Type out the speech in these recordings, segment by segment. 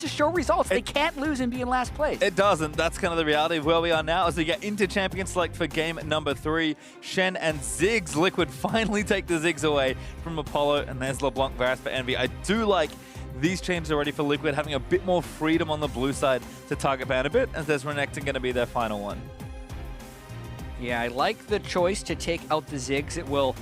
to show results. They can't lose and be in last place. It doesn't. That's kind of the reality of where we are now as we get into champion select for game number 3. Shen and Ziggs. Liquid finally take the Ziggs away from Apollo, and there's LeBlanc Varus for Envy. I do like these changes already for Liquid, having a bit more freedom on the blue side to target ban a bit, as there's Renekton going to be their final one. Yeah, I like the choice to take out the Ziggs. It will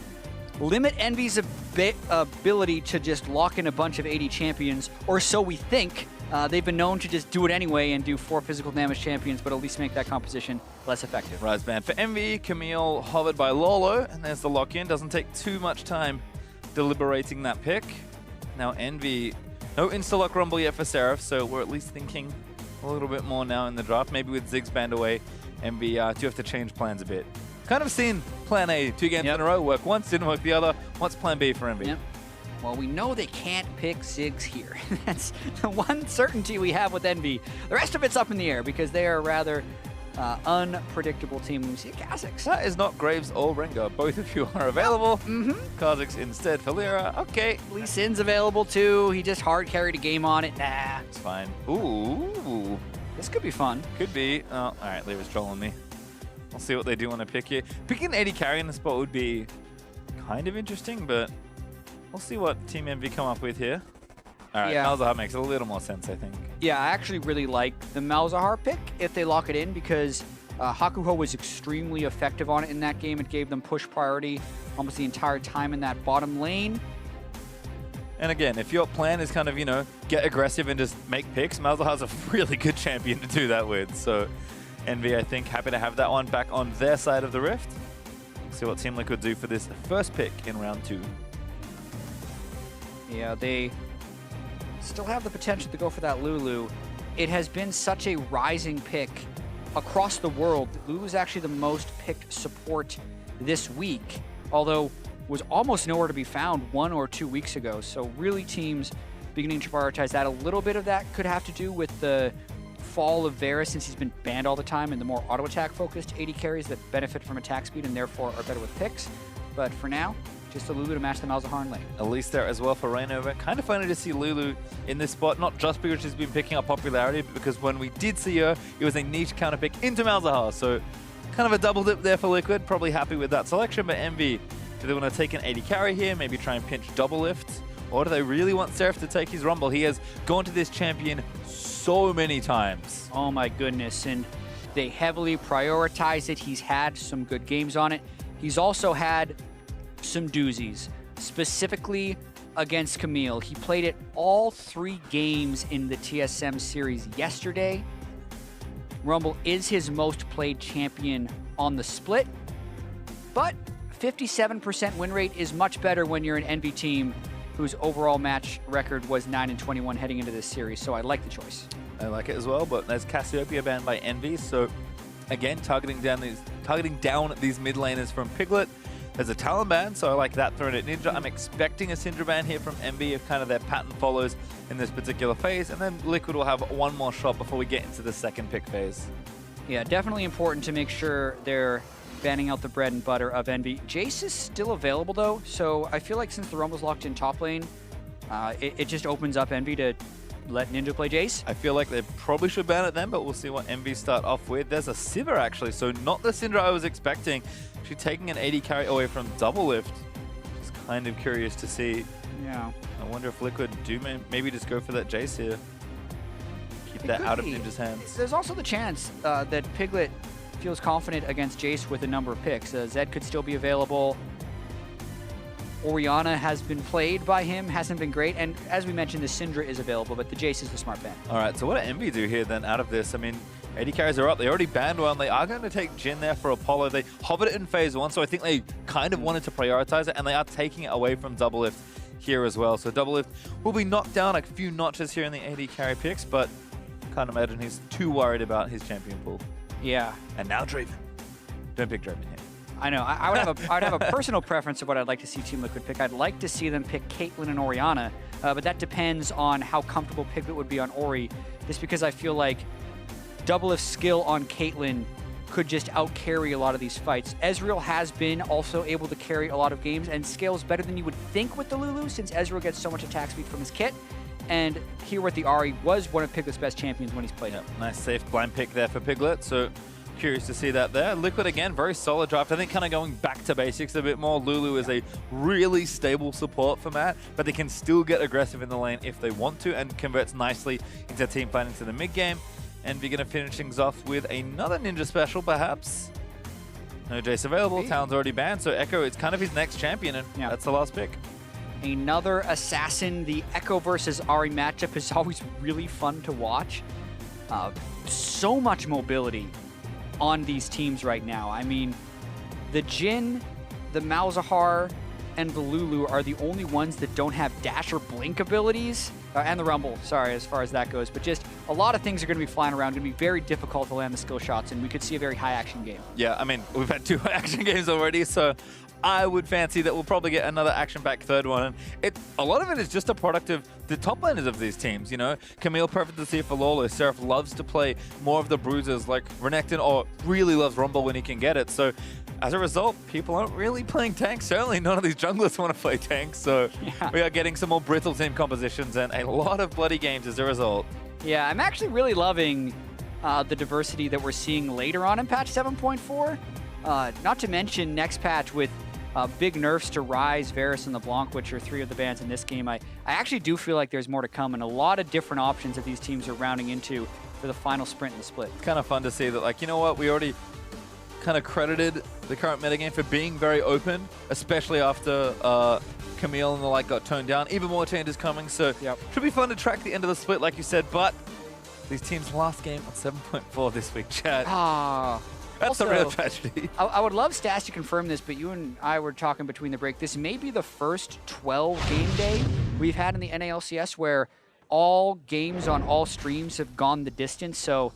limit Envy's ability to just lock in a bunch of AD champions, or so we think. They've been known to just do it anyway and do 4 physical damage champions, but at least make that composition less effective. Rise ban for Envy. Camille hovered by Lourlo, and there's the lock-in. Doesn't take too much time deliberating that pick. Now Envy, no insta-lock rumble yet for Seraph, so we're at least thinking a little bit more now in the draft. Maybe with Ziggs banned away, Envy do have to change plans a bit. Kind of seen plan A 2 games in a row work once, didn't work the other. What's plan B for Envy? Yep. Well, we know they can't pick Ziggs here. That's the one certainty we have with Envy. The rest of it's up in the air because they are a rather unpredictable team. We see Kha'Zix. That is not Graves or Rengar. Both of you are available. Kha'Zix instead for LirA. Okay. Lee Sin's available too. He just hard carried a game on it. Nah. It's fine. Ooh. This could be fun. Could be. Oh, all right, LirA's trolling me. I'll see what they do want to pick here. Picking an AD carry in the spot would be kind of interesting, but we'll see what Team Envy come up with here. All right, Malzahar makes a little more sense, I think. Yeah, I actually really like the Malzahar pick if they lock it in, because Hakuho was extremely effective on it in that game. It gave them push priority almost the entire time in that bottom lane. And again, if your plan is kind of, you know, get aggressive and just make picks, Malzahar's a really good champion to do that with. So Envy, I think, happy to have that one back on their side of the rift. See what Team Liquid do for this first pick in round 2. Yeah, they still have the potential to go for that Lulu. It has been such a rising pick across the world. Lulu is actually the most picked support this week, although was almost nowhere to be found 1 or 2 weeks ago. So really teams beginning to prioritize that. A little bit of that could have to do with the fall of Varus, since he's been banned all the time, and the more auto attack focused AD carries that benefit from attack speed and therefore are better with picks. But for now, just a Lulu to match the Malzahar in lane. Elise there as well for ReignOver. Kind of funny to see Lulu in this spot, not just because she's been picking up popularity, but because when we did see her, it was a niche counter pick into Malzahar. So kind of a double dip there for Liquid. Probably happy with that selection, but Envy, do they want to take an AD carry here? Maybe try and pinch DoubleLift? Or do they really want Seraph to take his rumble? He has gone to this champion so many times. Oh my goodness, and they heavily prioritize it. He's had some good games on it. He's also had some doozies, specifically against Camille. He played it all 3 games in the TSM series yesterday. Rumble is his most played champion on the split, but 57% win rate is much better when you're an Envy team whose overall match record was 9-21 heading into this series, so I like the choice. I like it as well, but there's Cassiopeia banned by Envy, so again, targeting down these mid laners from Piglet. There's a Talon ban, so I like that thrown at Ninja. I'm expecting a Syndra ban here from Envy if kind of their pattern follows in this particular phase, and then Liquid will have one more shot before we get into the second pick phase. Yeah, definitely important to make sure they're banning out the bread and butter of Envy. Jace is still available though, so I feel like since the Rumble's locked in top lane, it just opens up Envy to let Ninja play Jace. I feel like they probably should ban it then, but we'll see what Envy start off with. There's a Sivir actually, so not the Syndra I was expecting. She's taking an AD carry away from DoubleLift. Just kind of curious to see. Yeah. I wonder if Liquid do maybe just go for that Jace here. Keep that out of Ninja's hands. There's also the chance that Piglet feels confident against Jace with a number of picks. Zed could still be available. Orianna has been played by him, hasn't been great, and as we mentioned, the Syndra is available, but the Jace is the smart ban. All right, so what do Envy do here then out of this? I mean, AD carries are up. They already banned one. They are going to take Jhin there for Apollo. They hovered it in phase 1, so I think they kind of wanted to prioritize it, and they are taking it away from DoubleLift here as well. So DoubleLift will be knocked down a few notches here in the AD carry picks, but can't imagine he's too worried about his champion pool. Yeah. And now Draven. Don't pick Draven here. I know. I would have a personal preference of what I'd like to see Team Liquid pick. I'd like to see them pick Caitlyn and Orianna, but that depends on how comfortable Piglet would be on Ori, just because I feel like DoubleLift's skill on Caitlyn could just out-carry a lot of these fights. Ezreal has been also able to carry a lot of games and scales better than you would think with the Lulu, since Ezreal gets so much attack speed from his kit. and here with the Ahri was one of Piglet's best champions when he's played it. Nice safe blind pick there for Piglet, so curious to see that there. Liquid again, very solid draft. I think kind of going back to basics a bit more. Lulu is a really stable support for Matt, but they can still get aggressive in the lane if they want to and converts nicely into team fight into the mid game. And we're going to finish things off with another Ninja special perhaps. No Jace available, Talon's already banned, so Ekko is kind of his next champion, and that's the last pick. Another assassin. The Ekko versus Ahri matchup is always really fun to watch. So much mobility on these teams right now. I mean, the Jhin, the Malzahar, and the Lulu are the only ones that don't have dash or blink abilities. And the Rumble, sorry, as far as that goes. But just a lot of things are going to be flying around. Going to be very difficult to land the skill shots, and we could see a very high-action game. Yeah, I mean, we've had 2 action games already, so I would fancy that we'll probably get another action-packed third one. And a lot of it is just a product of the top laners of these teams, you know? Camille, perfect to see for Lourlo. Seraph loves to play more of the bruisers like Renekton, or really loves Rumble when he can get it. So as a result, people aren't really playing tanks. Certainly none of these junglers want to play tanks. So we are getting some more brittle team compositions and a lot of bloody games as a result. Yeah, I'm actually really loving the diversity that we're seeing later on in patch 7.4. Not to mention next patch with big nerfs to Ryze, Varus, and LeBlanc, which are 3 of the bans in this game. I actually do feel like there's more to come and a lot of different options that these teams are rounding into for the final sprint and the split. It's kind of fun to see that, like, you know what, we already kind of credited the current metagame for being very open, especially after Camille and the like got toned down. Even more changes coming, so should be fun to track the end of the split, like you said, but these teams' last game on 7.4 this week, Jatt. That's Also, a real tragedy. I would love Stas to confirm this, but you and I were talking between the break. This may be the first 12 game day we've had in the NALCS where all games on all streams have gone the distance. So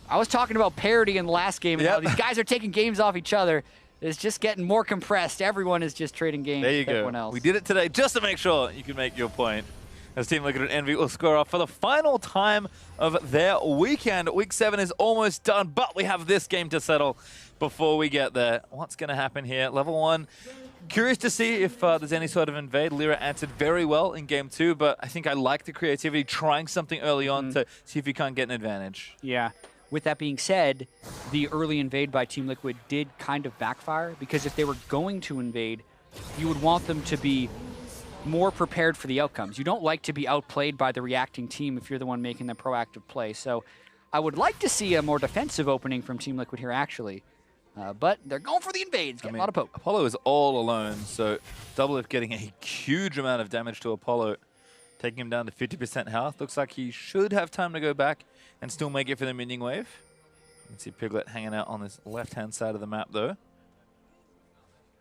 I was talking about parity in the last game, and how these guys are taking games off each other. It's just getting more compressed. Everyone is just trading games with everyone else. We did it today just to make sure you can make your point. As Team Liquid and EnVy will score off for the final time of their weekend. Week 7 is almost done, but we have this game to settle before we get there. What's going to happen here? Level 1. Curious to see if there's any sort of invade. LirA answered very well in game 2, but I think I like the creativity, trying something early on to see if you can't get an advantage. Yeah. With that being said, the early invade by Team Liquid did kind of backfire, because if they were going to invade, you would want them to be more prepared for the outcomes. You don't like to be outplayed by the reacting team if you're the one making the proactive play. So I would like to see a more defensive opening from Team Liquid here, actually. But they're going for the invades, getting a lot of poke. Apollo is all alone, so DoubleLift getting a huge amount of damage to Apollo, taking him down to 50% health. Looks like he should have time to go back and still make it for the minion wave. You can see Piglet hanging out on this left-hand side of the map, though.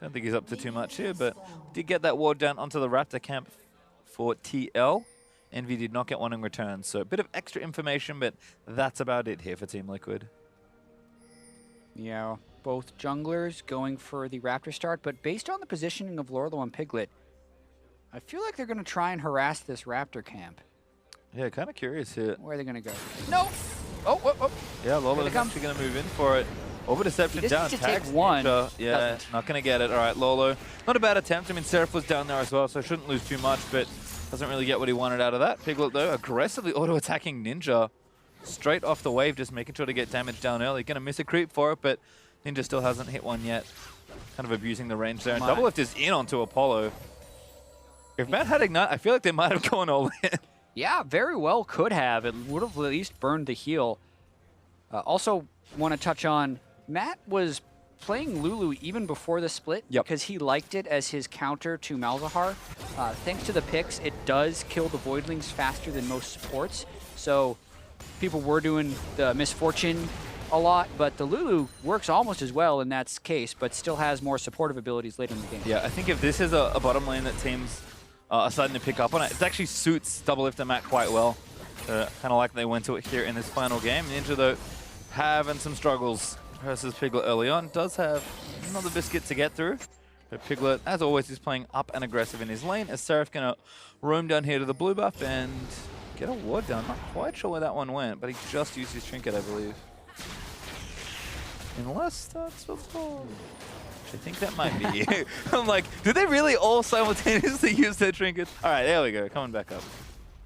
Don't think he's up to too much here, but did get that ward down onto the Raptor camp for TL. EnVy did not get one in return, so a bit of extra information, but that's about it here for Team Liquid. Yeah, both junglers going for the Raptor start, but based on the positioning of Lourlo and Piglet, I feel like they're going to try and harass this Raptor camp. Yeah, kind of curious here. Where are they going to go? No! Oh. Yeah, Lourlo is actually going to move in for it. Over Deception down, take one. Yeah, not going to get it. All right, Lourlo. Not a bad attempt. I mean, Seraph was down there as well, so shouldn't lose too much, but doesn't really get what he wanted out of that. Piglet, though, aggressively auto-attacking Ninja. Straight off the wave, just making sure to get damage down early. Going to miss a creep for it, but Ninja still hasn't hit one yet. Kind of abusing the range there. And DoubleLift is in onto Apollo. If Matt had Ignite, I feel like they might have gone all in. Yeah, very well could have. It would have at least burned the heal. Also want to touch on, Matt was playing Lulu even before the split because he liked it as his counter to Malzahar. Thanks to the picks, it does kill the Voidlings faster than most supports. So people were doing the Misfortune a lot, but the Lulu works almost as well in that case, but still has more supportive abilities later in the game. Yeah, I think if this is a bottom lane that teams are starting to pick up on it actually suits DoubleLift and Matt quite well. Kind of like they went to it here in this final game. Ninja, though, having some struggles versus Piglet early on. Does have another biscuit to get through. But Piglet, as always, is playing up and aggressive in his lane. As Seraph going to roam down here to the blue buff and get a ward down. Not quite sure where that one went, but he just used his trinket, I believe. Unless that's a ball. I think that might be. I'm like, did they really all simultaneously use their trinkets? All right, there we go. Coming back up.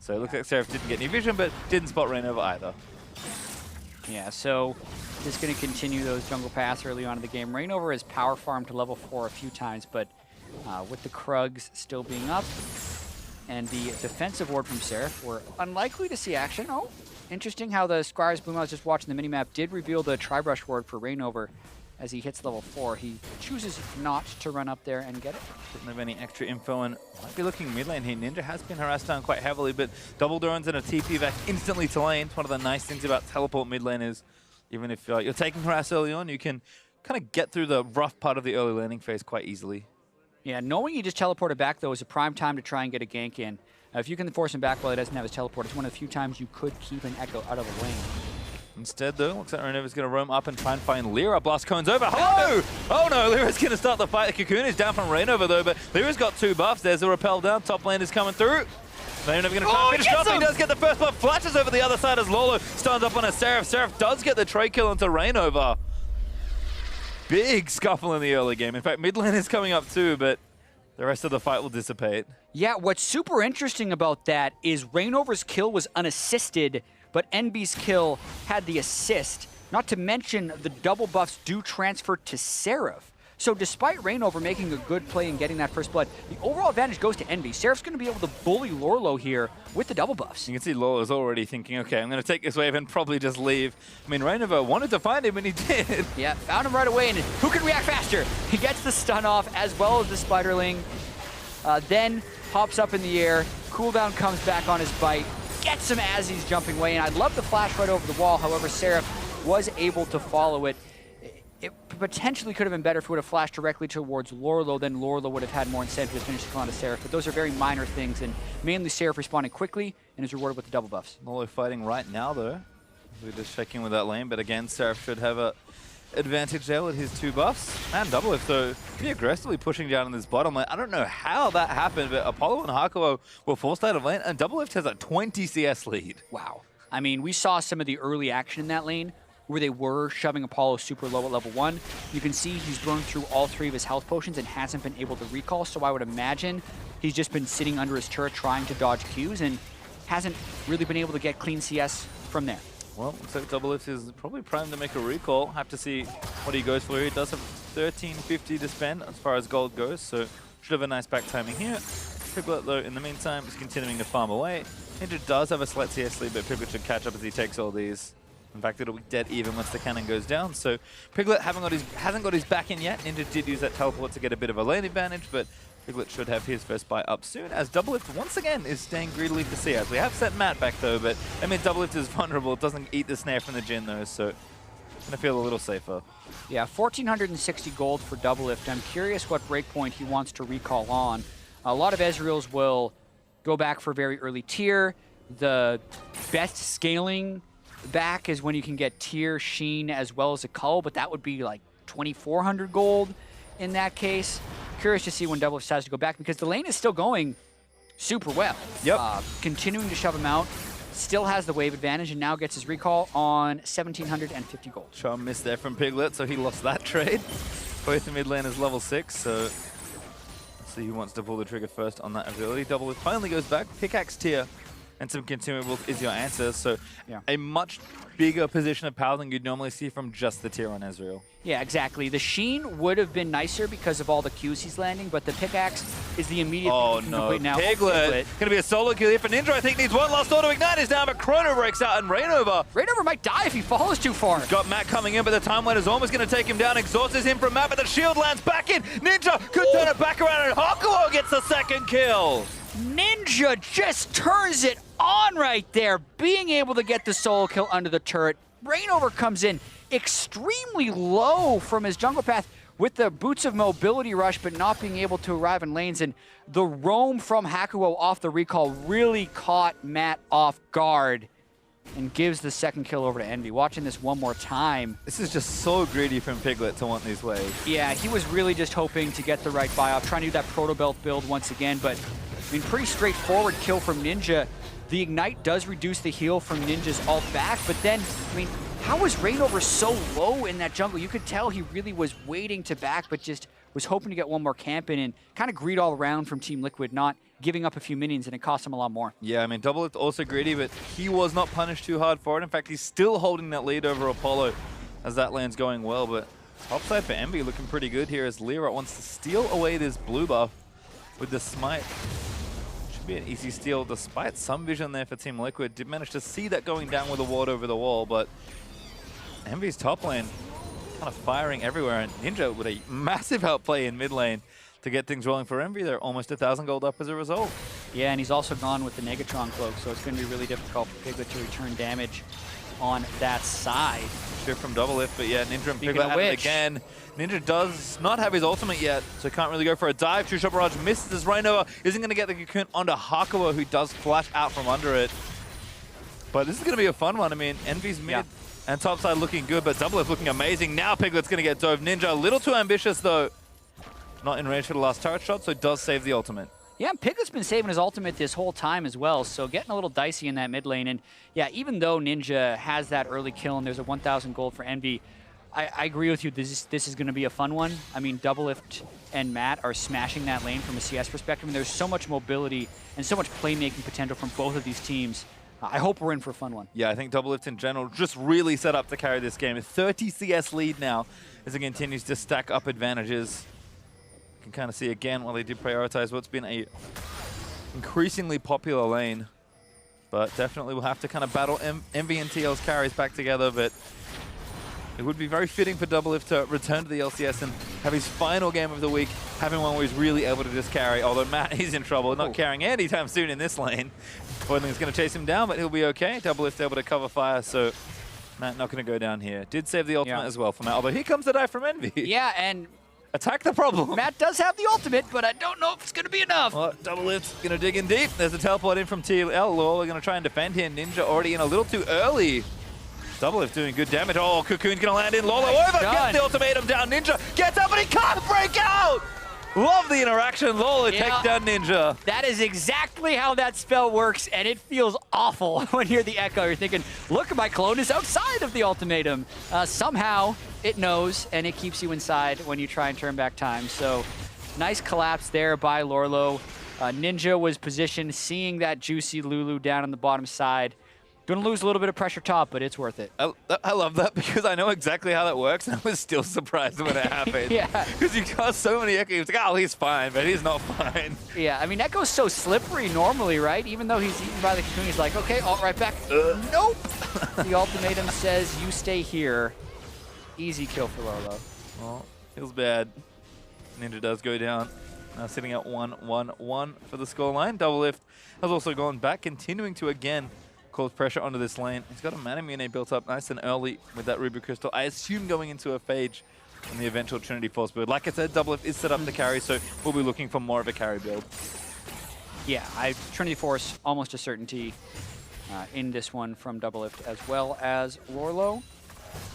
So it looks like Seraph didn't get any vision, but didn't spot ReignOver either. Yeah, so just going to continue those jungle paths early on in the game. ReignOver has power farmed to level 4 a few times, but with the Krugs still being up and the defensive ward from Seraph, we're unlikely to see action. Oh, interesting how the Squire's Bloom, I was just watching the minimap, did reveal the Tri-Brush ward for ReignOver. As he hits level 4, he chooses not to run up there and get it. Didn't have any extra info and might be looking mid lane here. Ninja has been harassed down quite heavily, but double drones and a TP back instantly to lane. One of the nice things about teleport mid lane is even if you're taking harass early on, you can kind of get through the rough part of the early laning phase quite easily. Yeah, knowing he just teleported back, though, is a prime time to try and get a gank in. If you can force him back while he doesn't have his teleport, it's one of the few times you could keep an Ekko out of the lane. Instead, though, looks like ReignOver's going to roam up and try and find LirA. Blast cone's over. Oh! Oh no, LirA's going to start the fight. The Cocoon is down from ReignOver, though, but LirA's got 2 buffs. There's a repel down. Top lane is coming through. ReignOver going to try and finish off. He does get the first buff. Flashes over the other side as Lourlo stands up on a Seraph. Seraph does get the trade kill onto ReignOver. Big scuffle in the early game. In fact, mid lane is coming up too, but the rest of the fight will dissipate. Yeah, what's super interesting about that is ReignOver's kill was unassisted, but EnVyUs' kill had the assist. Not to mention the double buffs do transfer to Seraph. So despite ReignOver making a good play and getting that first blood, the overall advantage goes to EnVyUs. Seraph's going to be able to bully Lourlo here with the double buffs. You can see Lourlo's already thinking, okay, I'm going to take this wave and probably just leave. I mean, ReignOver wanted to find him and he did. Yeah, found him right away, and who can react faster? He gets the stun off as well as the Spiderling. Then pops up in the air, cooldown comes back on his bite, gets him as he's jumping away, and I'd love the flash right over the wall. However, Seraph was able to follow it. It potentially could have been better if it would have flashed directly towards Lourlo, then Lourlo would have had more incentive to finish the kill onto Seraph, but those are very minor things, and mainly Seraph responding quickly and is rewarded with the double buffs. Lourlo fighting right now, though. We're just checking with that lane, but again, Seraph should have a advantage there with his 2 buffs. And DoubleLift, though, pretty aggressively pushing down in this bottom lane. I don't know how that happened, but Apollo and Hakuho were forced out of lane, and DoubleLift has a 20 CS lead. Wow. I mean, we saw some of the early action in that lane where they were shoving Apollo super low at level 1. You can see he's burned through all 3 of his health potions and hasn't been able to recall, so I would imagine he's just been sitting under his turret trying to dodge Qs and hasn't really been able to get clean CS from there. Well, looks like DoubleLift is probably primed to make a recall. Have to see what he goes for here. He does have 1350 to spend as far as gold goes, so should have a nice back timing here. Piglet, though, in the meantime, is continuing to farm away. Ninja does have a slight CS lead, but Piglet should catch up as he takes all these. In fact, it'll be dead even once the cannon goes down. So Piglet hasn't got his back in yet. Ninja did use that teleport to get a bit of a lane advantage, but Piglet should have his first buy up soon, as DoubleLift once again is staying greedily for CS. We have set Matt back though, but I mean DoubleLift is vulnerable. It doesn't eat the snare from the Jhin though, so gonna feel a little safer. Yeah, 1,460 gold for DoubleLift. I'm curious what breakpoint he wants to recall on. A lot of Ezreals will go back for very early tier. The best scaling back is when you can get tier, Sheen, as well as a cull, but that would be like 2,400 gold in that case. Curious to see when DoubleLift decides to go back because the lane is still going super well. Yep. Continuing to shove him out, still has the wave advantage and now gets his recall on 1,750 gold. Charm missed there from Piglet, so he lost that trade. Both the mid lane is level 6, so let's see who wants to pull the trigger first on that ability. DoubleLift finally goes back. Pickaxe tier and some consumables is your answer, so yeah, a much bigger position of power than you'd normally see from just the tier on Ezreal. Yeah, exactly. The Sheen would have been nicer because of all the Qs he's landing, but the pickaxe is the immediate thing no, complete now. Piglet. Gonna be a solo kill here for Ninja. I think needs one last auto ignite is down, but Chrono breaks out and ReignOver might die if he falls too far. Got Matt coming in, but the time is almost gonna take him down. Exhausts him from Matt, but the shield lands back in. Ninja could turn it back around, and Hakuho gets the second kill. Ninja just turns it on right there, being able to get the solo kill under the turret. ReignOver comes in extremely low from his jungle path with the boots of mobility rush, but not being able to arrive in lanes. And the roam from Hakuho off the recall really caught Matt off guard and gives the second kill over to EnVy. Watching this one more time. This is just so greedy from Piglet to want these waves. Yeah, he was really just hoping to get the right buy off, trying to do that proto belt build once again, but I mean, pretty straightforward kill from Ninja. The Ignite does reduce the heal from Ninja's ult back, but then, I mean, how was ReignOver so low in that jungle? You could tell he really was waiting to back, but just was hoping to get one more camp in and kind of greed all around from Team Liquid, not giving up a few minions, and it cost him a lot more. Yeah, I mean, DoubleLift also greedy, but he was not punished too hard for it. In fact, he's still holding that lead over Apollo as that lane's going well, but topside for EnVy looking pretty good here as LirA wants to steal away this blue buff with the smite. Should be an easy steal despite some vision there for Team Liquid. Did manage to see that going down with a ward over the wall, but EnVy's top lane kind of firing everywhere, and Ninja with a massive outplay in mid lane to get things rolling for EnVy. They're almost 1,000 gold up as a result. Yeah, and he's also gone with the Negatron cloak, so it's going to be really difficult for Piglet to return damage on that side. Shift from DoubleLift, but yeah, Ninja and Piglet have it again. Ninja does not have his ultimate yet, so can't really go for a dive. Two-shot barrage misses as ReignOver isn't going to get the cocoon onto Hakuho, who does flash out from under it. But this is going to be a fun one. I mean, EnVy's mid and topside looking good, but DoubleLift looking amazing. Now Piglet's going to get dove. Ninja a little too ambitious, though. Not in range for the last turret shot, so it does save the ultimate. Yeah, Piglet's been saving his ultimate this whole time as well, so getting a little dicey in that mid lane. And yeah, even though Ninja has that early kill and there's a 1,000 gold for EnVy, I agree with you, this is going to be a fun one. I mean, DoubleLift and Matt are smashing that lane from a CS perspective, and there's so much mobility and so much playmaking potential from both of these teams. I hope we're in for a fun one. Yeah, I think DoubleLift in general just really set up to carry this game. A 30 CS lead now as it continues to stack up advantages. You can kind of see again while they did prioritize what's been a increasingly popular lane. But definitely we'll have to kind of battle EnVy and TL's carries back together. But it would be very fitting for DoubleLift to return to the LCS and have his final game of the week, having one where he's really able to just carry. Although Matt, he's in trouble, not carrying anytime soon in this lane. Boydling's going to chase him down, but he'll be okay. DoubleLift able to cover fire, so Matt not going to go down here. Did save the ultimate as well for Matt, although here comes the dive from EnVy. Yeah, and attack the problem. Matt does have the ultimate, but I don't know if it's going to be enough. Well, DoubleLift's going to dig in deep. There's a teleport in from TL. Lourlo going to try and defend here. Ninja already in a little too early. DoubleLift doing good damage. Oh, Cocoon's going to land in. Lourlo over, gets the ultimatum down. Ninja gets up, but he can't break out. Love the interaction. Lourlo takes down Ninja. That is exactly how that spell works, and it feels awful when you're the Ekko. You're thinking, look, my clone is outside of the ultimatum. Somehow it knows, and it keeps you inside when you try and turn back time. So nice collapse there by Lourlo. Ninja was positioned, seeing that juicy Lulu down on the bottom side. Going to lose a little bit of pressure top, but it's worth it. I love that because I know exactly how that works, and I was still surprised when it happened. Yeah. Because you got so many Ekko, he's like, oh, he's fine, but he's not fine. Yeah, I mean, Ekko's so slippery normally, right? Even though he's eaten by the cocoon, he's like, okay, ult right back. Nope! The ultimatum says, you stay here. Easy kill for Lourlo. Well, feels bad. Ninja does go down. Now sitting at 1-1-1 for the scoreline. DoubleLift has also gone back, continuing to, again, cause pressure onto this lane. He's got a mana mune built up nice and early with that Ruby Crystal. I assume going into a Phage and the eventual Trinity Force build. Like I said, DoubleLift is set up to carry, so we'll be looking for more of a carry build. Yeah, Trinity Force, almost a certainty in this one from DoubleLift, as well as Lourlo.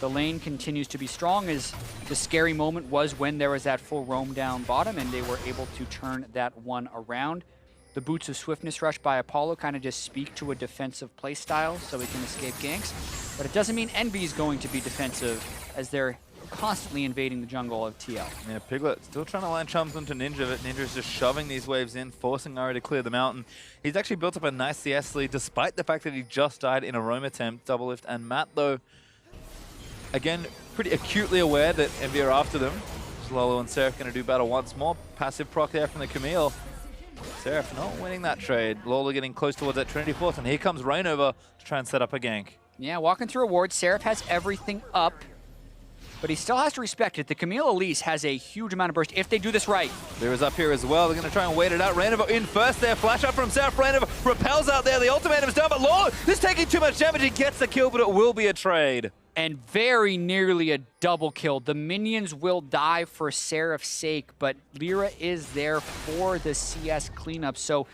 The lane continues to be strong, as the scary moment was when there was that full roam down bottom, and they were able to turn that one around. The Boots of Swiftness rush by Apollo kind of just speak to a defensive playstyle so he can escape ganks. But it doesn't mean EnVy is going to be defensive, as they're constantly invading the jungle of TL. Yeah, Piglet still trying to land chums into Ninja, but Ninja's just shoving these waves in, forcing Ahri to clear the mountain. He's actually built up a nice CS lead, despite the fact that he just died in a roam attempt. DoubleLift and Matt, though, again, pretty acutely aware that EnVy are after them. Lourlo and Seraph going to do battle once more. Passive proc there from the Camille. Seraph not winning that trade. Lourlo getting close towards that Trinity Force, and here comes ReignOver to try and set up a gank. Yeah, walking through a ward. Seraph has everything up, but he still has to respect it. The Camille Elise has a huge amount of burst if they do this right. There is up here as well. They're going to try and wait it out. ReignOver in first there. Flash up from Seraph. ReignOver repels out there. The ultimatum's down, but Lourlo is taking too much damage. He gets the kill, but it will be a trade. And very nearly a double kill. The minions will die for Seraph's sake, but LirA is there for the CS cleanup. So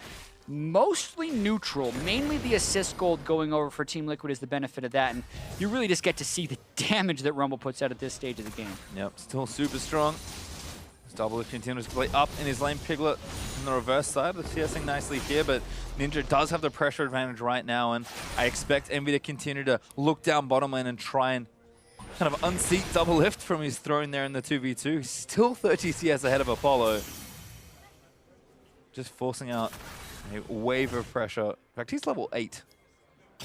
mostly neutral. Mainly the assist gold going over for Team Liquid is the benefit of that. And you really just get to see the damage that Rumble puts out at this stage of the game. Yep, still super strong. DoubleLift continues to play up in his lane. Piglet on the reverse side, but CSing nicely here, but Ninja does have the pressure advantage right now, and I expect EnVy to continue to look down bottom lane and try and kind of unseat DoubleLift from his throne there in the 2v2. He's still 30 CS ahead of Apollo. Just forcing out a wave of pressure. In fact, he's level 8. I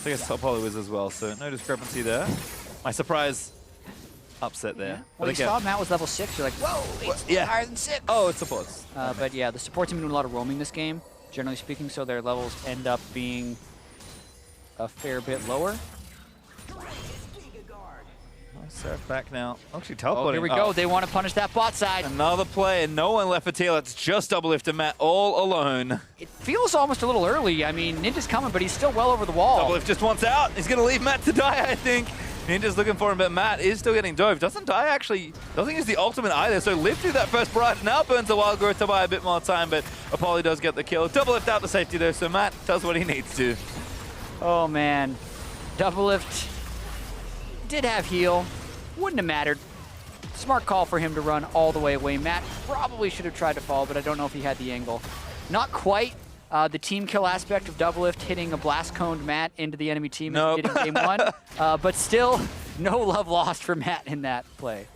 guess Apollo is as well, so no discrepancy there. My surprise upset there. Yeah. Well, you saw Matt was level 6. You're like, whoa, it's higher than 6. Oh, it's supports. But yeah, the supports have been doing a lot of roaming this game, generally speaking, so their levels end up being a fair bit lower. Seraph back now. Actually teleporting. Oh, here we go. They want to punish that bot side. Another play, and no one left for TL. It's just DoubleLift and Matt all alone. It feels almost a little early. I mean, Ninja's coming, but he's still well over the wall. DoubleLift just wants out. He's going to leave Matt to die, I think. Ninja's looking for him, but Matt is still getting dove. Doesn't die, actually. Doesn't use the ultimate either, so lived through that first barrage. Now burns the Wild Growth to buy a bit more time, but Apollo does get the kill. DoubleLift out the safety, though, so Matt does what he needs to. Oh, man. DoubleLift did have heal. Wouldn't have mattered. Smart call for him to run all the way away. Matt probably should have tried to fall, but I don't know if he had the angle. Not quite the team kill aspect of DoubleLift hitting a blast coned Matt into the enemy team as he did in game 1. But still, no love lost for Matt in that play.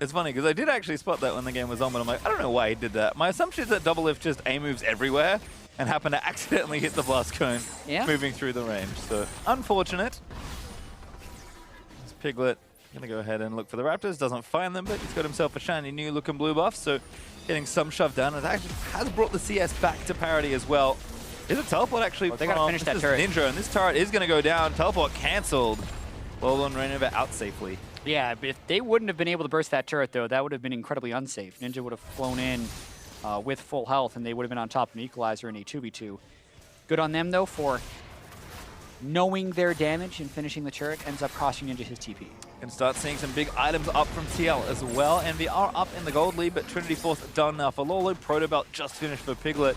It's funny, because I did actually spot that when the game was on, but I'm like, I don't know why he did that. My assumption is that DoubleLift just A moves everywhere and happened to accidentally hit the blast cone moving through the range. So, unfortunate. It's Piglet. Gonna go ahead and look for the Raptors. Doesn't find them, but he's got himself a shiny new looking blue buff, so getting some shoved down. It actually has brought the CS back to parity as well. Is a teleport actually they gotta finish that turret. Ninja, and this turret is gonna go down. Teleport cancelled. Lourlo and ReignOver out safely. Yeah, if they wouldn't have been able to burst that turret, though, that would have been incredibly unsafe. Ninja would have flown in with full health, and they would have been on top of an equalizer in a 2v2. Good on them, though, for knowing their damage and finishing the turret. Ends up costing Ninja his TP. Can start seeing some big items up from TL as well. EnVy are up in the gold lead, but Trinity Force done now for Lourlo. Protobelt just finished for Piglet,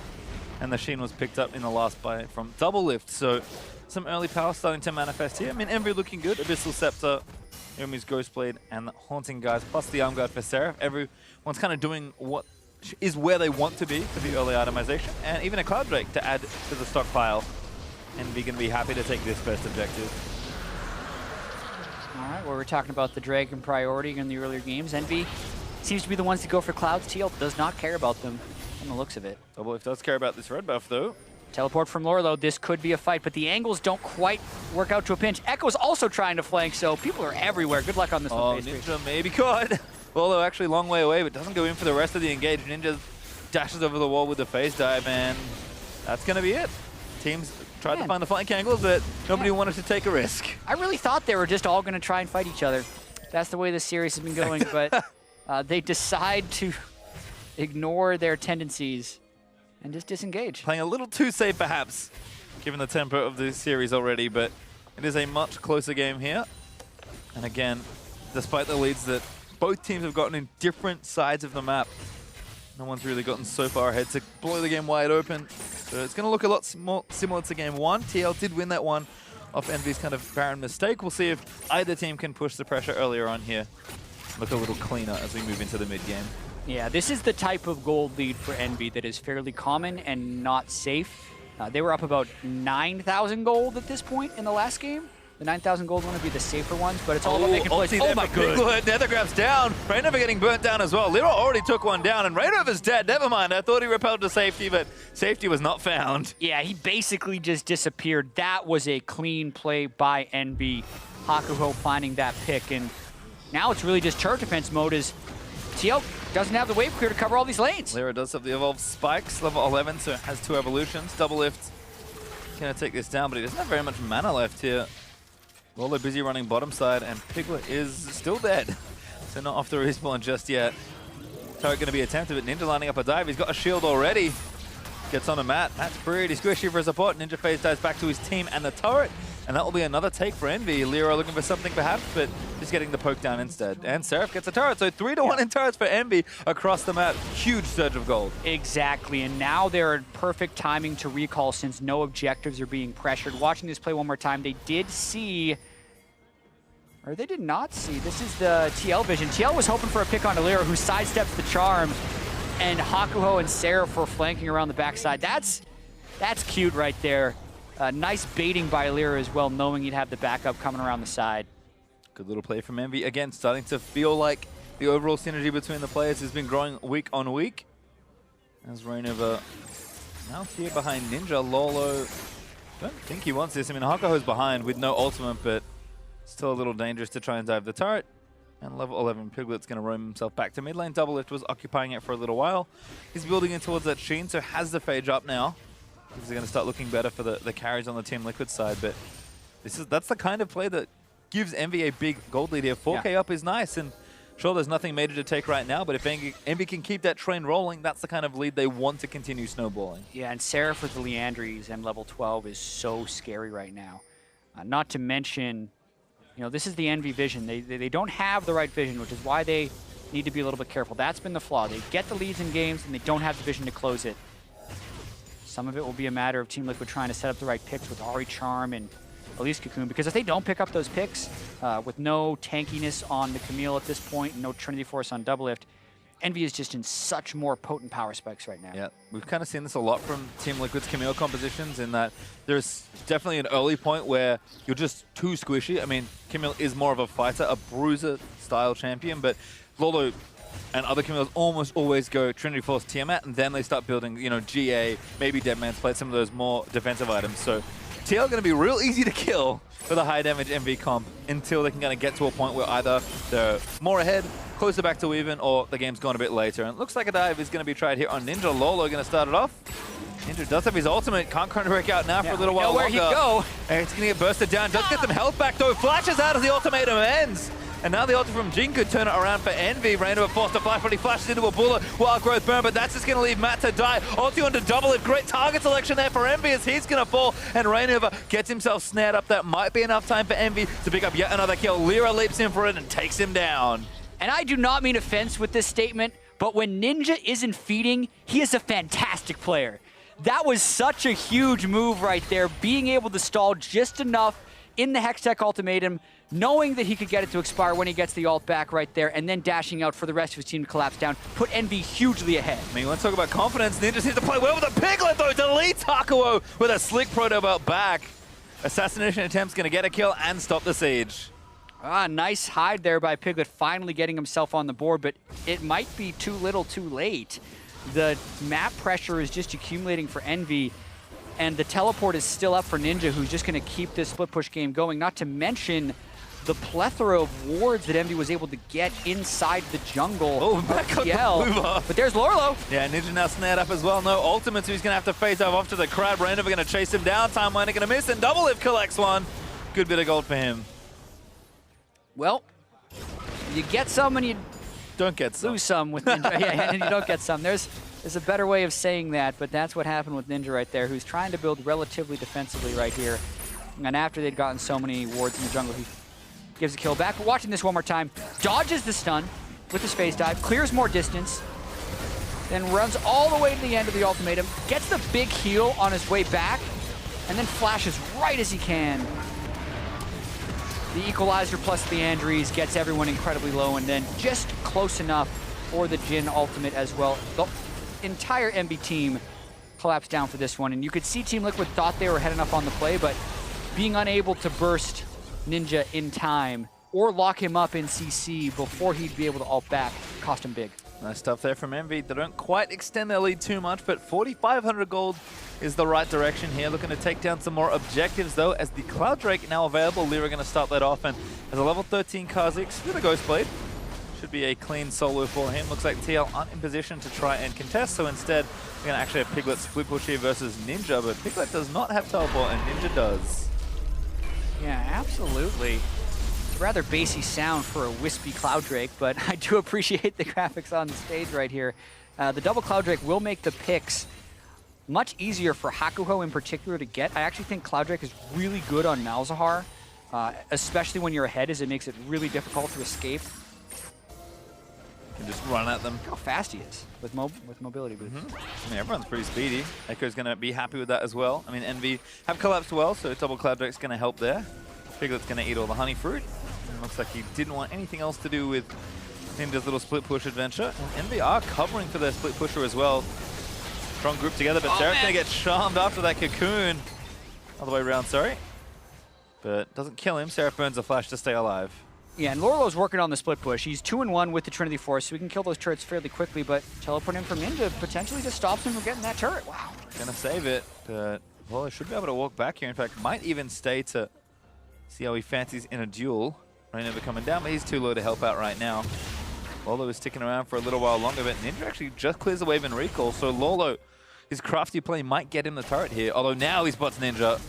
and the Jhin was picked up in the last buy from DoubleLift. So some early power starting to manifest here. I mean, EnVy looking good. Abyssal Scepter, Yumi's Ghostblade, and the Haunting Guys, plus the Arm Guard for Seraph. Everyone's kind of doing what is where they want to be for the early itemization, and even a Cloud Drake to add to the stockpile. EnVy going to be happy to take this first objective. All right, well, we're talking about the Dragon priority in the earlier games. EnVy seems to be the ones to go for Clouds. TL does not care about them from the looks of it. DoubleLift does care about this red buff, though. Teleport from Lourlo. This could be a fight, but the angles don't quite work out to a pinch. Ekko's also trying to flank, so people are everywhere. Good luck on this one, Pastry. Ninja maybe caught. Lourlo actually long way away, but doesn't go in for the rest of the engage. Ninja dashes over the wall with the phase dive, and that's going to be it. Teams tried to find the flank angles, but nobody wanted to take a risk. I really thought they were just all going to try and fight each other. That's the way this series has been going, but they decide to ignore their tendencies and just disengage. Playing a little too safe, perhaps, given the tempo of the series already, but it is a much closer game here. And again, despite the leads that both teams have gotten in different sides of the map, no one's really gotten so far ahead to blow the game wide open. So it's going to look a lot more similar to game 1. TL did win that one off EnVy's kind of barren mistake. We'll see if either team can push the pressure earlier on here. Look a little cleaner as we move into the mid-game. Yeah, this is the type of gold lead for EnVy that is fairly common and not safe. They were up about 9,000 gold at this point in the last game. The 9,000 gold one would be the safer ones, but it's all about making plays. Oh my god! Nether grabs down. ReignOver getting burnt down as well. LirA already took one down, and ReignOver's dead. Never mind. I thought he repelled to safety, but safety was not found. Yeah, he basically just disappeared. That was a clean play by EnVy. Hakuho finding that pick, and now it's really just turret defense mode as TL doesn't have the wave clear to cover all these lanes. LirA does have the evolved spikes, level 11, so it has 2 evolutions. DoubleLift gonna take this down, but he doesn't have very much mana left here. Lourlo busy running bottom side, and Piglet is still dead. So not off the respawn just yet. Turret going to be attempted, but Ninja lining up a dive. He's got a shield already. Gets on a Matt. That's pretty squishy for a support. Ninja phase dives back to his team and the turret. And that will be another take for EnVy. LirA looking for something perhaps, but just getting the poke down instead. And Seraph gets a turret, so 3-1 in turrets for EnVy across the map. Huge surge of gold. Exactly, and now they're in perfect timing to recall since no objectives are being pressured. Watching this play one more time, they did see, or they did not see, this is the TL vision. TL was hoping for a pick onto LirA, who sidesteps the charm, and Hakuho and Seraph were flanking around the backside. That's cute right there. Nice baiting by LirA as well, knowing he'd have the backup coming around the side. Good little play from EnVy. Again, starting to feel like the overall synergy between the players has been growing week on week. As ReignOver now here behind Ninja. Lourlo, don't think he wants this. I mean, Hakuho's behind with no ultimate, but still a little dangerous to try and dive the turret. And level 11 Piglet's going to roam himself back to mid lane. DoubleLift was occupying it for a little while. He's building in towards that Jhin, so has the Phage up now. Things are going to start looking better for the carries on the Team Liquid side, but that's the kind of play that gives EnVy a big gold lead here. 4K up is nice, and sure, there's nothing major to take right now, but if EnVy can keep that train rolling, that's the kind of lead they want to continue snowballing. Yeah, and Seraph with the Leandries and level 12 is so scary right now. Not to mention, you know, this is the EnVy vision. They don't have the right vision, which is why they need to be a little bit careful. That's been the flaw. They get the leads in games, and they don't have the vision to close it. Some of it will be a matter of Team Liquid trying to set up the right picks with Ahri Charm and Elise Cocoon, because if they don't pick up those picks with no tankiness on the Camille at this point and no Trinity Force on DoubleLift, EnVy is just in such more potent power spikes right now. Yeah, we've kind of seen this a lot from Team Liquid's Camille compositions, in that there's definitely an early point where you're just too squishy. I mean, Camille is more of a fighter, a bruiser-style champion, but Lourlo and other Camille's almost always go Trinity Force Tiamat, and then they start building, you know, GA, maybe Dead Man's Plate, some of those more defensive items. So TL are going to be real easy to kill with a high damage EnVy comp until they can kind of get to a point where either they're more ahead, closer back to even, or the game's gone a bit later. And it looks like a dive is going to be tried here on Ninja. Lourlo going to start it off. Ninja does have his ultimate, can't break out now for a little while longer. Where he'd go. And it's going to get bursted down, does get some health back though, flashes out as the ultimatum ends. And now the ulti from Jhin could turn it around for EnVy. ReignOver forced to flash, but he flashes into a bullet. Wild Growth Burn, but that's just going to leave Matt to die. Ulti onto DoubleLift. Great target selection there for EnVy as he's going to fall. And ReignOver gets himself snared up. That might be enough time for EnVy to pick up yet another kill. LirA leaps in for it and takes him down. And I do not mean offense with this statement, but when Ninja isn't feeding, he is a fantastic player. That was such a huge move right there, being able to stall just enough in the Hextech ultimatum, knowing that he could get it to expire when he gets the ult back right there, and then dashing out for the rest of his team to collapse down, put EnVy hugely ahead. I mean, let's talk about confidence. Ninja seems to play well with the Piglet, though. Deletes Hakuho with a slick proto belt back. Assassination attempt's going to get a kill and stop the siege. Nice hide there by Piglet, finally getting himself on the board, but it might be too little too late. The map pressure is just accumulating for EnVy, and the teleport is still up for Ninja, who's just going to keep this split push game going, not to mention the plethora of wards that EnVy was able to get inside the jungle. Oh, back up the move. But there's Lourlo. Yeah, Ninja now snared up as well. No ultimate, so he's going to have to phase dive off to the crowd. ReignOver going to chase him down. Timeline going to miss, and DoubleLift collects one. Good bit of gold for him. Well, you get some and you don't get some. Lose some with Ninja. Yeah, and you don't get some. There's a better way of saying that, but that's what happened with Ninja right there, who's trying to build relatively defensively right here. And after they'd gotten so many wards in the jungle, he gives a kill back. But watching this one more time, dodges the stun with his phase dive, clears more distance, then runs all the way to the end of the ultimatum, gets the big heal on his way back, and then flashes right as he can. The equalizer plus the Leandries gets everyone incredibly low, and then just close enough for the Jhin ultimate as well. The entire EnVy team collapsed down for this one, and you could see Team Liquid thought they were ahead enough on the play, but being unable to burst Ninja in time or lock him up in CC before he'd be able to ult back cost him big. Nice stuff there from EnVy. They don't quite extend their lead too much, but 4,500 gold is the right direction here. Looking to take down some more objectives, though, as the Cloud Drake now available. LirA going to start that off, and as a level 13 Kha'Zix with a Ghost Blade. Should be a clean solo for him. Looks like TL aren't in position to try and contest, so instead we're going to actually have Piglet split push here versus Ninja, but Piglet does not have teleport, and Ninja does. Yeah, absolutely. It's a rather bassy sound for a wispy Cloud Drake, but I do appreciate the graphics on the stage right here. The double Cloud Drake will make the picks much easier for Hakuho in particular to get. I actually think Cloud Drake is really good on Malzahar, especially when you're ahead, as it makes it really difficult to escape. You can just run at them. Look how fast he is with mobility boost. I mean, everyone's pretty speedy. Ekko's going to be happy with that as well. I mean, EnVy have collapsed well, so double Cloud Drake's going to help there. Piglet's going to eat all the honey fruit. And looks like he didn't want anything else to do with Ninja's little split push adventure. And EnVy are covering for their split pusher as well. Strong group together, but Seraph's going to get charmed after that cocoon. Other way around, sorry. But doesn't kill him. Seraph burns a flash to stay alive. Yeah, and Lourlo's working on the split push. He's 2-1 with the Trinity Force, so we can kill those turrets fairly quickly, but teleport in from Ninja potentially just stops him from getting that turret. Wow. Gonna save it, but Lourlo should be able to walk back here. In fact, might even stay to see how he fancies in a duel. ReignOver coming down, but he's too low to help out right now. Lourlo is sticking around for a little while longer, but Ninja actually just clears the wave in recall, so Lourlo, his crafty play might get him the turret here, although now he spots Ninja.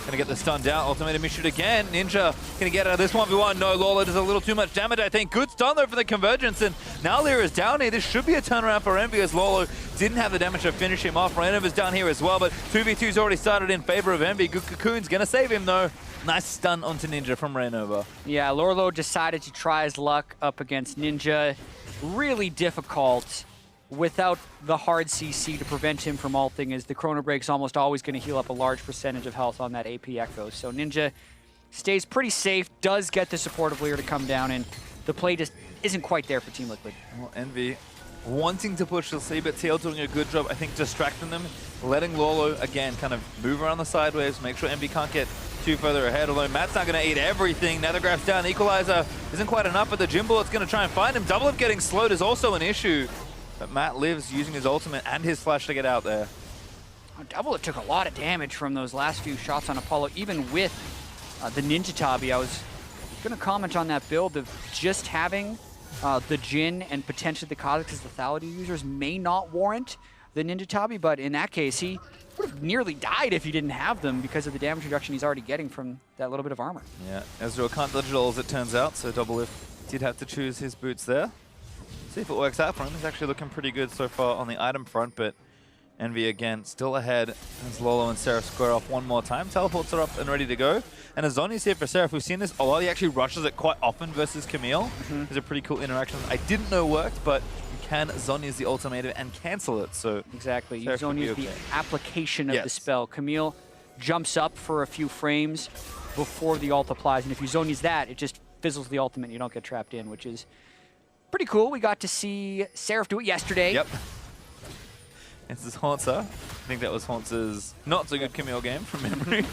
Gonna get the stun down, ultimatum issue again. Ninja gonna get out of this 1v1. No, Lourlo does a little too much damage, I think. Good stun though for the convergence, and now LirA is down here. This should be a turnaround for EnVy as Lourlo didn't have the damage to finish him off. ReignOver's down here as well, but 2v2's already started in favor of EnVy. Good Cocoon's gonna save him though. Nice stun onto Ninja from ReignOver. Yeah, Lourlo decided to try his luck up against Ninja. Really difficult without the hard CC to prevent him from ulting, as the Chrono Break's almost always going to heal up a large percentage of health on that AP Ekko. So Ninja stays pretty safe, does get the support of LirA to come down, and the play just isn't quite there for Team Liquid. Well, EnVy wanting to push the C, but TL doing a good job, I think, distracting them, letting Lourlo, again, kind of move around the sideways, make sure EnVy can't get too further ahead, although Matt's not going to eat everything. Nethergraph's down, Equalizer isn't quite enough, but the Jhin Bullet's going to try and find him. DoubleLift getting slowed is also an issue. But Matt lives using his ultimate and his flash to get out there. DoubleLift took a lot of damage from those last few shots on Apollo, even with the Ninja Tabi. I was going to comment on that build of just having the Jhin and potentially the Kha'Zix as lethality users may not warrant the Ninja Tabi, but in that case, he would have nearly died if he didn't have them because of the damage reduction he's already getting from that little bit of armor. Yeah, Ezreal can't dodge it all as it turns out, so DoubleLift did have to choose his boots there. See if it works out for him. He's actually looking pretty good so far on the item front, but EnVy again still ahead as Lourlo and Seraph square off one more time. Teleports are up and ready to go. And as Zhonya's here for Seraph, we've seen this a lot. He actually rushes it quite often versus Camille. There's a pretty cool interaction I didn't know worked, but you can Zhonya's the ultimatum and cancel it. So exactly, you Zhonya's the application of the spell. Camille jumps up for a few frames before the ult applies, and if you Zhonya's that, it just fizzles the ultimate and you don't get trapped in, which is pretty cool. We got to see Seraph do it yesterday. Yep. This is Haunter. I think that was Haunter's not so good Camille game from memory.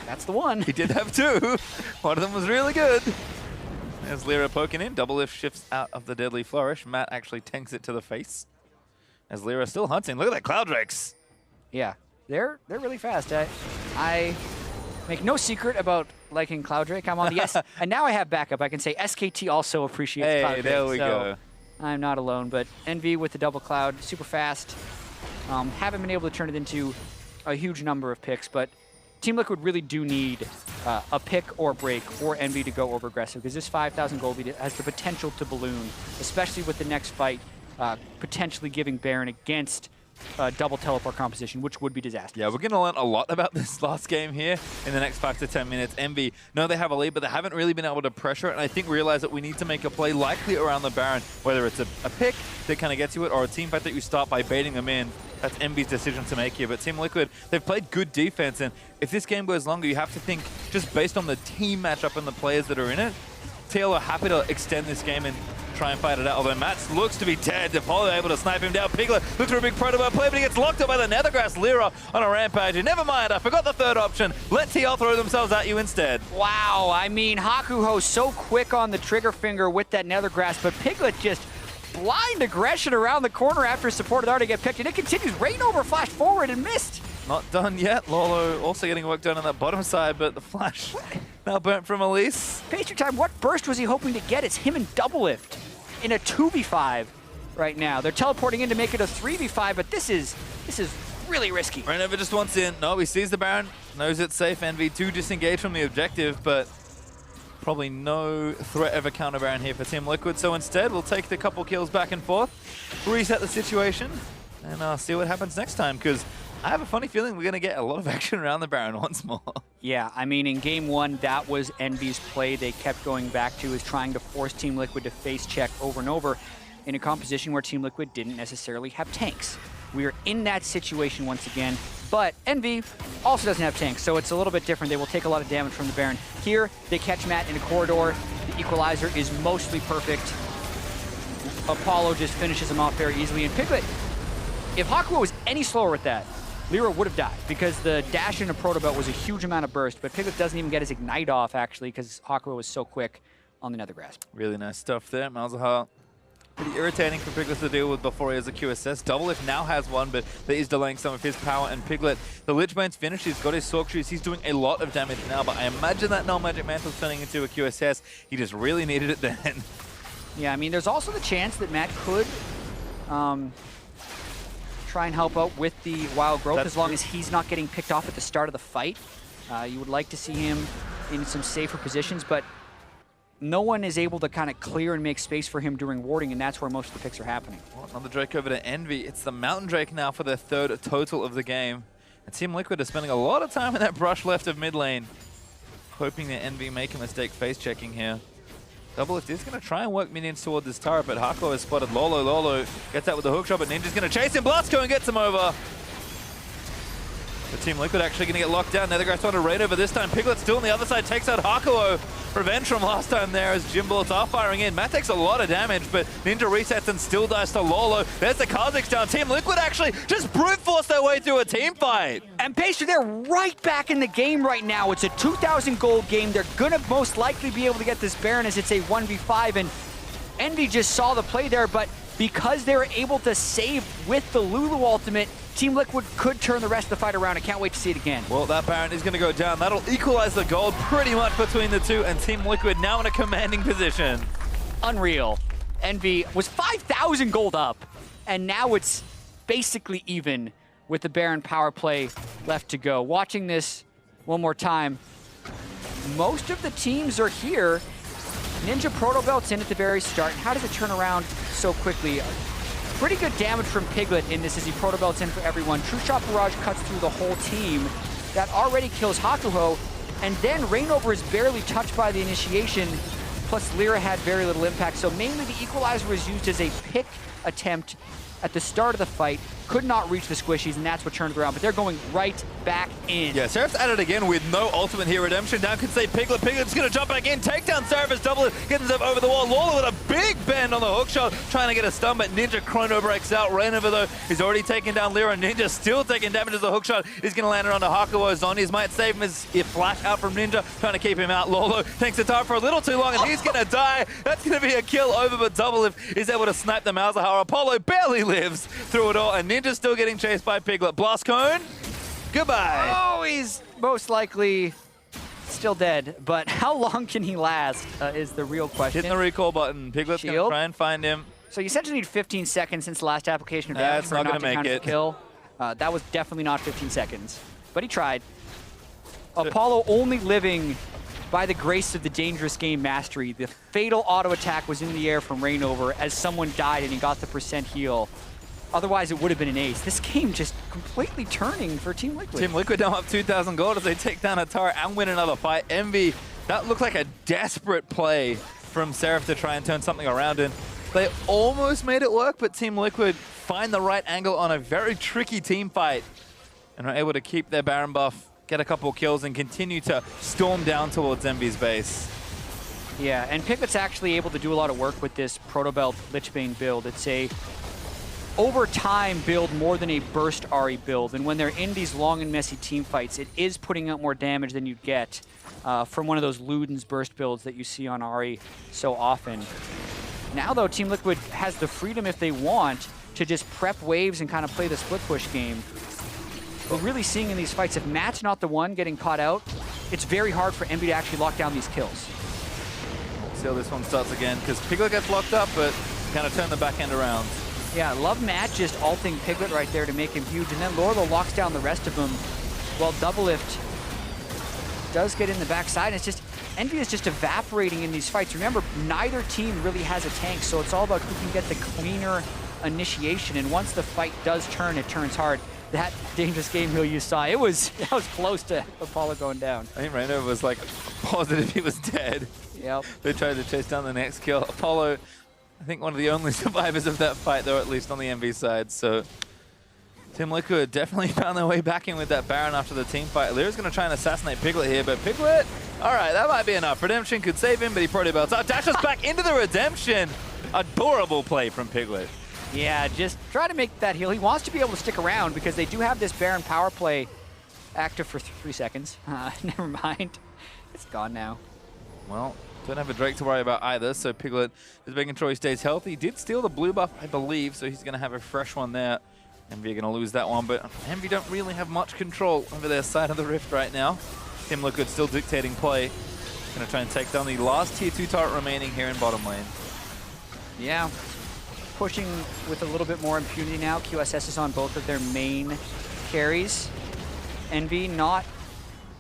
That's the one. He did have two. One of them was really good. There's LirA poking in. DoubleLift shifts out of the Deadly Flourish. Matt actually tanks it to the face. As LirA still hunting. Look at that Cloudrakes. Yeah, they're really fast. I make no secret about liking Cloudrake. I'm on the S, and now I have backup. I can say SKT also appreciates Cloudrake. There we go. I'm not alone, but EnVy with the double cloud, super fast. Haven't been able to turn it into a huge number of picks, but Team Liquid really do need a pick or break for EnVy to go over aggressive, because this 5,000 gold lead has the potential to balloon, especially with the next fight potentially giving Baron against double teleport composition, which would be disastrous. Yeah, we're going to learn a lot about this last game here in the next 5 to 10 minutes. EnVy, no, they have a lead, but they haven't really been able to pressure it, and I think realize that we need to make a play likely around the Baron, whether it's a pick that kind of gets you it, or a team fight that you start by baiting them in. That's EnVy's decision to make here, but Team Liquid, they've played good defense, and if this game goes longer, you have to think, just based on the team matchup and the players that are in it, TL are happy to extend this game and try and fight it out, although Mats looks to be dead. Apollo able to snipe him down. Piglet looks for a big protobot play, but he gets locked up by the Nethergrass. LirA on a rampage. And never mind, I forgot the third option. Let TL throw themselves at you instead. Wow, I mean, Hakuho so quick on the trigger finger with that Nethergrass, but Piglet just blind aggression around the corner after support had already get picked, and it continues. ReignOver flashed forward and missed. Not done yet. Lourlo also getting work done on that bottom side, but the flash now burnt from Elise. PastryTime, what burst was he hoping to get? It's him and DoubleLift in a 2v5 right now. They're teleporting in to make it a 3v5, but this is really risky. ReignOver just wants in. No, he sees the Baron, knows it's safe. EnVy do disengage from the objective, but probably no threat of a counter Baron here for Team Liquid. So instead, we'll take the couple kills back and forth, reset the situation, and see what happens next time, because I have a funny feeling we're going to get a lot of action around the Baron once more. Yeah, I mean, in game one, that was EnVy's play they kept going back to, is trying to force Team Liquid to face check over and over in a composition where Team Liquid didn't necessarily have tanks. We are in that situation once again, but EnVy also doesn't have tanks, so it's a little bit different. They will take a lot of damage from the Baron. Here, they catch Matt in a corridor. The equalizer is mostly perfect. Apollo just finishes him off very easily, and Piglet, if Hakuho was any slower with that, LirA would have died, because the dash into Protobelt was a huge amount of burst, but Piglet doesn't even get his Ignite off, actually, because Hakuho was so quick on the Nether Grasp. Really nice stuff there. Malzahar, pretty irritating for Piglet to deal with before he has a QSS. DoubleLift now has one, but that is delaying some of his power. And Piglet, the Lich Bane's finished. He's got his Sork Shoes. He's doing a lot of damage now, but I imagine that Null Magic Mantle's turning into a QSS. He just really needed it then. Yeah, I mean, there's also the chance that Matt could try and help out with the Wild Growth as long as he's not getting picked off at the start of the fight. You would like to see him in some safer positions, but no one is able to kind of clear and make space for him during warding, and that's where most of the picks are happening. Well, another Drake over to Envy. It's the Mountain Drake now for their third total of the game. And Team Liquid is spending a lot of time in that brush left of mid lane, hoping that Envy make a mistake face checking here. DoubleLift is going to try and work minions toward this turret, but Hakuho has spotted Lourlo. Lourlo gets that with the hook shot, but Ninja's going to chase him. Blastco and gets him over. The Team Liquid actually going to get locked down. Nethergrass on a ReignOver this time. Piglet still on the other side, takes out Hakuho. Revenge from last time there as Gym Bullets are firing in. Matt takes a lot of damage, but Ninja resets and still dies to Lourlo. There's the Kha'Zix down. Team Liquid actually just brute force their way through a team fight. And Pastry, they're right back in the game right now. It's a 2,000 gold game. They're going to most likely be able to get this Baron as it's a 1v5. And Envy just saw the play there, but because they were able to save with the Lulu ultimate, Team Liquid could turn the rest of the fight around. I can't wait to see it again. Well, that Baron is going to go down. That'll equalize the gold pretty much between the two, and Team Liquid now in a commanding position. Unreal. Envy was 5,000 gold up, and now it's basically even with the Baron power play left to go. Watching this one more time, most of the teams are here. Ninja Proto Belt's in at the very start. How does it turn around so quickly? Pretty good damage from Piglet in this as he Proto Belts in for everyone. True Shot Barrage cuts through the whole team. That already kills Hakuho. And then ReignOver is barely touched by the initiation. Plus LirA had very little impact. So mainly the Equalizer was used as a pick attempt at the start of the fight. Could not reach the squishies, and that's what turned it around. But they're going right back in. Yeah, Seraph's at it again with no ultimate here. Redemption down can say Piglet. Piglet's going to jump back in, take down Seraph as DoubleLift gets himself over the wall. Lourlo with a big bend on the hook shot, trying to get a stun, but Ninja Chrono breaks out. ReignOver, though, is already taking down LirA. Ninja still taking damage as the hook shot is going to land it onto Hakuho. Zonies might save him as he flash out from Ninja, trying to keep him out. Lourlo takes the time for a little too long, and he's going to die. That's going to be a kill over, but DoubleLift is able to snipe the Malzahar. Apollo barely lives through it all, and Ninja's still getting chased by Piglet. Blast Cone, goodbye. Oh, he's most likely still dead, but how long can he last is the real question. Hitting the recall button. Piglet's going to try and find him. So you essentially need 15 seconds since the last application of damage for not going to make it. Kill. That was definitely not 15 seconds, but he tried. Apollo only living by the grace of the dangerous game mastery. The fatal auto attack was in the air from ReignOver as someone died and he got the percent heal. Otherwise, it would have been an ace. This game just completely turning for Team Liquid. Team Liquid now up 2,000 gold as they take down a turret and win another fight. Envy, that looked like a desperate play from Seraph to try and turn something around. And they almost made it work, but Team Liquid find the right angle on a very tricky team fight and are able to keep their Baron buff, get a couple kills, and continue to storm down towards Envy's base. Yeah, and Piglet's actually able to do a lot of work with this Protobelt Lichbane build. It's a over time build more than a burst Ahri build, and when they're in these long and messy team fights, it is putting out more damage than you'd get from one of those Luden's burst builds that you see on Ahri so often. Now though, Team Liquid has the freedom if they want to just prep waves and kind of play the split push game. We're really seeing in these fights, if Matt's not the one getting caught out, it's very hard for Envy to actually lock down these kills. We'll see how this one starts again, because Piglet gets locked up, but kind of turn the back end around. Yeah, I love Matt just ulting Piglet right there to make him huge, and then Lourlo locks down the rest of them while DoubleLift does get in the backside. It's just, Envy is just evaporating in these fights. Remember, neither team really has a tank, so it's all about who can get the cleaner initiation, and once the fight does turn, it turns hard. That dangerous game heal you saw, that was close to Apollo going down. I think ReignOver was like positive he was dead. Yep. They tried to chase down the next kill. Apollo, I think one of the only survivors of that fight, though, at least on the Envy side. So Team Liquid definitely found their way back in with that Baron after the team fight. LirA's going to try and assassinate Piglet here, but Piglet, all right, that might be enough. Redemption could save him, but he probably belts out. Dashes back into the Redemption. Adorable play from Piglet. Yeah, just try to make that heal. He wants to be able to stick around because they do have this Baron power play active for 3 seconds. Never mind. It's gone now. Well, Don't have a Drake to worry about either, so Piglet is making sure he stays healthy. He did steal the blue buff, I believe, so he's going to have a fresh one there. EnVy are going to lose that one, but EnVy don't really have much control over their side of the rift right now. Team Liquid still dictating play. Going to try and take down the last tier 2 turret remaining here in bottom lane. Yeah, pushing with a little bit more impunity now. QSS is on both of their main carries. EnVy not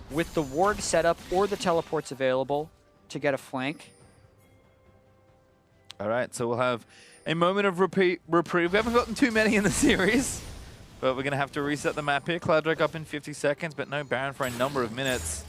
with the ward setup or the teleports available to get a flank. All right, so we'll have a moment of reprieve. We haven't gotten too many in the series, but we're going to have to reset the map here. Clouddrake up in 50 seconds, but no Baron for a number of minutes.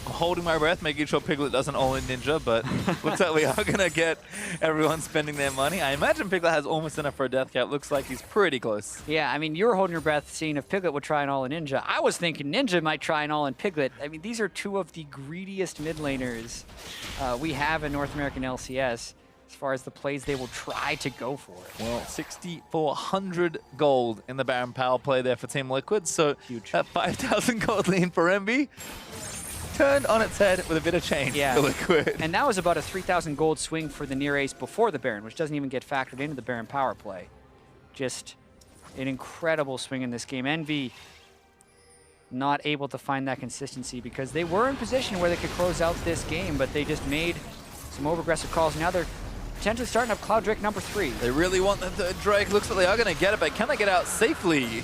I'm holding my breath, making sure Piglet doesn't all-in Ninja, but looks like we are going to get everyone spending their money. I imagine Piglet has almost enough for a death cap. Looks like he's pretty close. Yeah, I mean, you were holding your breath seeing if Piglet would try an all-in Ninja. I was thinking Ninja might try an all-in Piglet. I mean, these are two of the greediest mid laners we have in North American LCS as far as the plays they will try to go for it. Well, 6,400 gold in the Baron power play there for Team Liquid, so huge. That 5,000 gold lean for EnVy turned on its head with a bit of change for Liquid. And that was about a 3,000 gold swing for the near ace before the Baron, which doesn't even get factored into the Baron power play. Just an incredible swing in this game. EnVy not able to find that consistency because they were in position where they could close out this game, but they just made some over-aggressive calls. Now they're potentially starting up Clouddrake number 3. They really want the third Drake. Looks like they are going to get it, but can they get out safely?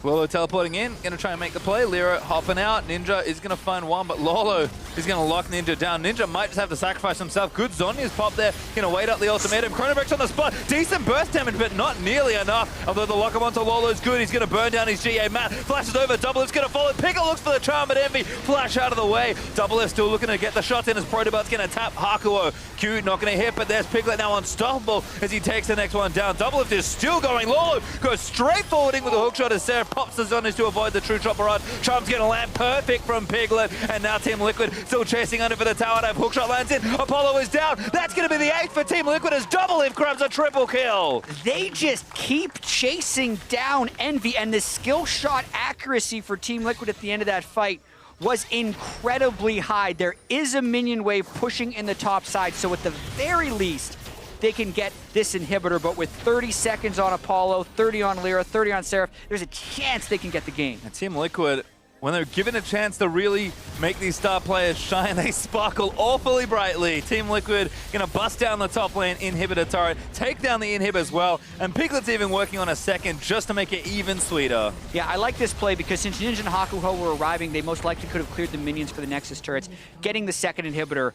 Lourlo teleporting in, going to try and make the play. LirA hopping out. Ninja is going to find one, but Lourlo is going to lock Ninja down. Ninja might just have to sacrifice himself. Good Zhonya's pop there. Going to wait out the ultimatum. Chronobreak's on the spot. Decent burst damage, but not nearly enough. Although the lock-up onto Lourlo is good. He's going to burn down his GA. Matt flashes over. DoubleLift's going to follow. Piglet looks for the charm, but EnVy flash out of the way. DoubleLift still looking to get the shots in as Protobot's going to tap Hakuho. Q not going to hit, but there's Piglet now unstoppable as he takes the next one down. DoubleLift is still going. Lourlo goes straight forwarding with a hookshot as Seraph pops the Zhonya's to avoid the true chop barrage. Charm's going to land perfect from Piglet, and now Team Liquid still chasing under for the tower dive. Hookshot lands in. Apollo is down. That's going to be the 8th for Team Liquid as DoubleLift grabs a triple kill. They just keep chasing down EnVy, and the skill shot accuracy for Team Liquid at the end of that fight was incredibly high. There is a minion wave pushing in the top side, so at the very least, they can get this inhibitor, but with 30 seconds on Apollo, 30 on LirA, 30 on Seraph, there's a chance they can get the game. And Team Liquid, when they're given a chance to really make these star players shine, they sparkle awfully brightly. Team Liquid gonna bust down the top lane inhibitor turret, take down the inhib as well, and Piglet's even working on a second just to make it even sweeter. Yeah, I like this play because since Ninja and Hakuho were arriving, they most likely could have cleared the minions for the Nexus turrets. Getting the second inhibitor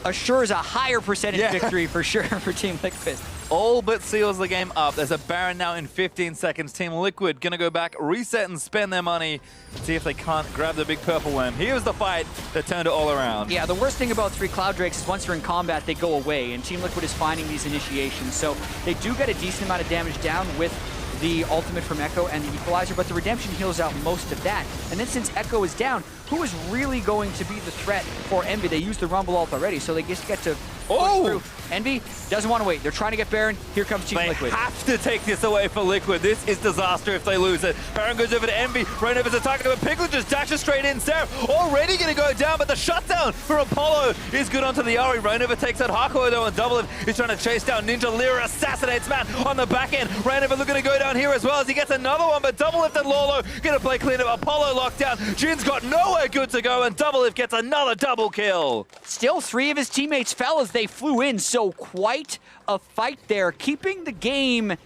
assures a higher percentage victory for sure for Team Liquid. All but seals the game up. There's a Baron now in 15 seconds. Team Liquid gonna go back, reset and spend their money, see if they can't grab the big purple worm. Here's the fight that turned it all around. Yeah, the worst thing about 3 Cloudrakes is once they're in combat, they go away, and Team Liquid is finding these initiations. So they do get a decent amount of damage down with the ultimate from Ekko and the equalizer, but the redemption heals out most of that. And then since Ekko is down, who is really going to be the threat for EnVy? They used the Rumble ult already, so they just get to push through. EnVy doesn't want to wait. They're trying to get Baron. Here comes Team Liquid. They have to take this away for Liquid. This is disaster if they lose it. Baron goes over to EnVy. ReignOver's attacking, but Piglet just dashes straight in. Seraph already going to go down, but the shutdown for Apollo is good onto the Ahri. ReignOver takes out Hakuho though, and DoubleLift is trying to chase down Ninja. LirA assassinates Matt on the back end. ReignOver looking to go down here as well as he gets another one, but DoubleLift and Lourlo going to play clean up. Apollo locked down. Jhin's got nowhere good to go, and DoubleLift gets another double kill. Still 3 of his teammates fell as they flew in, so quite a fight there, keeping the game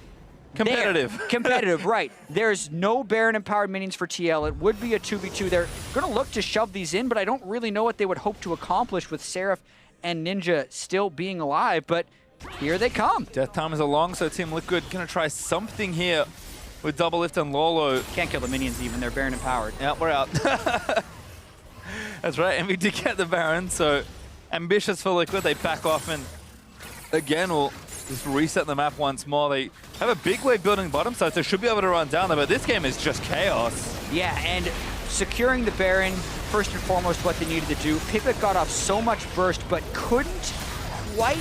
competitive. Competitive, right. There's no Baron-empowered minions for TL. It would be a 2v2. They're going to look to shove these in, but I don't really know what they would hope to accomplish with Seraph and Ninja still being alive, but here they come. Death time is along, so Team Liquid going to try something here with DoubleLift and Lourlo. Can't kill the minions even. They're Baron-empowered. Yeah, we're out. That's right, and we did get the Baron, so ambitious for Liquid. They back off and again will just reset the map once more. They have a big wave building bottom side, so should be able to run down there, but this game is just chaos. Yeah, and securing the Baron, first and foremost, what they needed to do. Piglet got off so much burst, but couldn't quite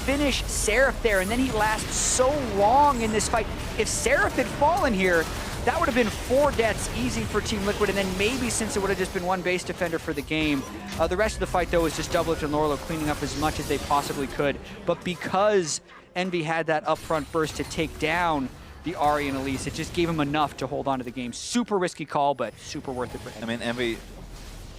finish Seraph there, and then he lasts so long in this fight. If Seraph had fallen here, that would have been 4 deaths easy for Team Liquid, and then maybe since it would have just been 1 base defender for the game. The rest of the fight, though, is just DoubleLift and Lourlo cleaning up as much as they possibly could. But because Envy had that upfront burst to take down the Ahri and Elise, it just gave him enough to hold on to the game. Super risky call, but super worth it for him. I mean, Envy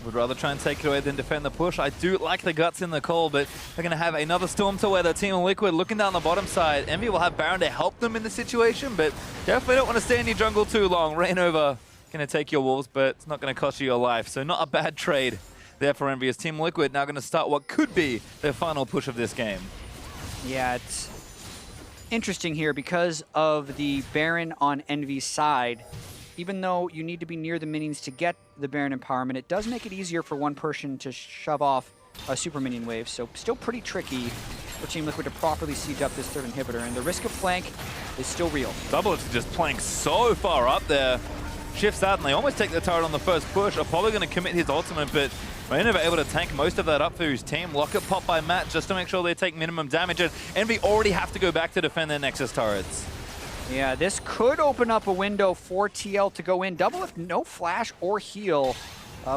would rather try and take it away than defend the push. I do like the guts in the call, but they're going to have another Storm to weather. Team Liquid looking down the bottom side. Envy will have Baron to help them in the situation, but definitely don't want to stay in your jungle too long. ReignOver going to take your wolves, but it's not going to cost you your life. So not a bad trade there for Envy, as Team Liquid now going to start what could be their final push of this game. Yeah, it's interesting here because of the Baron on Envy's side. Even though you need to be near the minions to get the Baron empowerment, it does make it easier for one person to shove off a super minion wave. So still pretty tricky for Team Liquid to properly siege up this 3rd inhibitor. And the risk of flank is still real. DoubleLift is just playing so far up there. Shifts out and they almost take the turret on the first push. Apollo going to commit his ultimate, but ReignOver able to tank most of that up for his team. Locket pop by Matt just to make sure they take minimum damage. And Envy already have to go back to defend their Nexus turrets. Yeah, this could open up a window for TL to go in. DoubleLift, no flash or heal,